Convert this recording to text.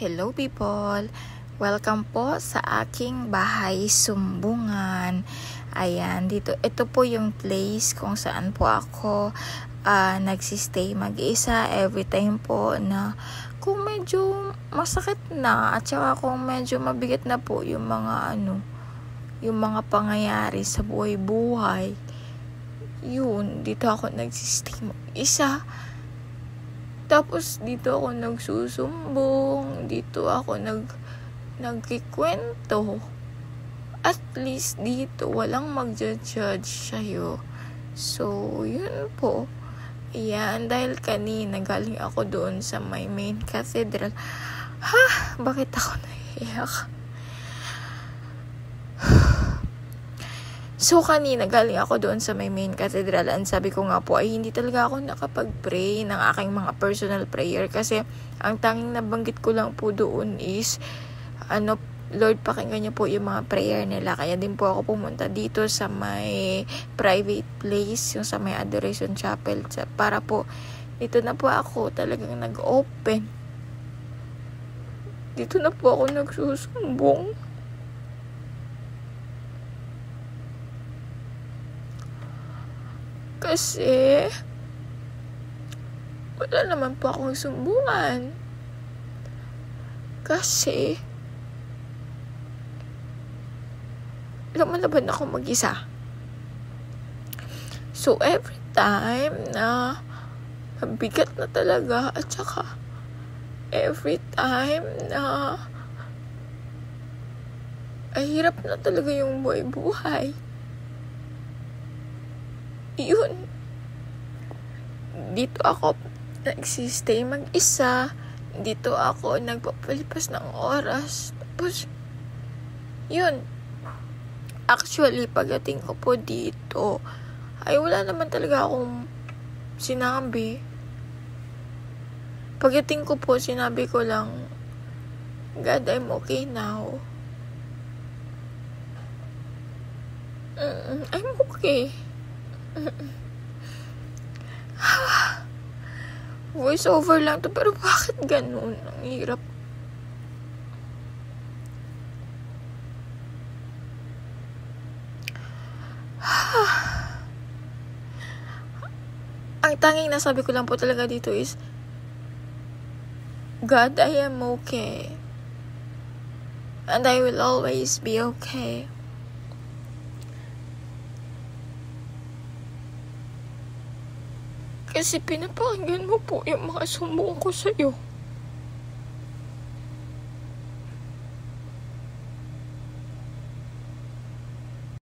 Hello people! Welcome po sa aking bahay sumbungan. Ayan, ito po yung place kung saan po ako nagsistay mag-isa every time po na kung medyo masakit na at saka kung medyo mabigat na po yung mga pangyayari sa buhay-buhay. Yun, dito ako nagsistay mag-isa. Tapos dito ako nagsusumbong, dito ako nagkikwento. At least dito walang magja-judge sa'yo. So, yun po. Ayan, dahil kanina galing ako doon sa may main cathedral. Bakit ako naiiyak? So, kanina galing ako doon sa may main cathedral and sabi ko nga po ay hindi talaga ako nakapag-pray ng aking mga personal prayer kasi ang tanging nabanggit ko lang po doon is Lord, pakinggan niyo po yung mga prayer nila. Kaya din po ako pumunta dito sa may private place, yung sa may Adoration Chapel, para po dito na po ako talagang nag-open. Dito na po ako nagsusumbong. Kasi wala naman po akong sumbungan. Kasi lumalaban ako mag-isa. So every time na mabigat na talaga at saka every time na ay hirap na talaga yung buhay-buhay, yun, dito ako nagsistay mag-isa, dito ako nagpapalipas ng oras. Tapos yun, actually pagdating ko po dito ay wala naman talaga akong sinabi. Pagdating ko po, sinabi ko lang, God, I'm okay now. I'm okay. Voice over lang to, pero bakit ganun? Ang hirap. Ang tanging nasabi ko lang po talaga dito is, God, I am okay. And I will always be okay. Kasi pinapakinggan mo po yung mga sumbong ko sa'yo.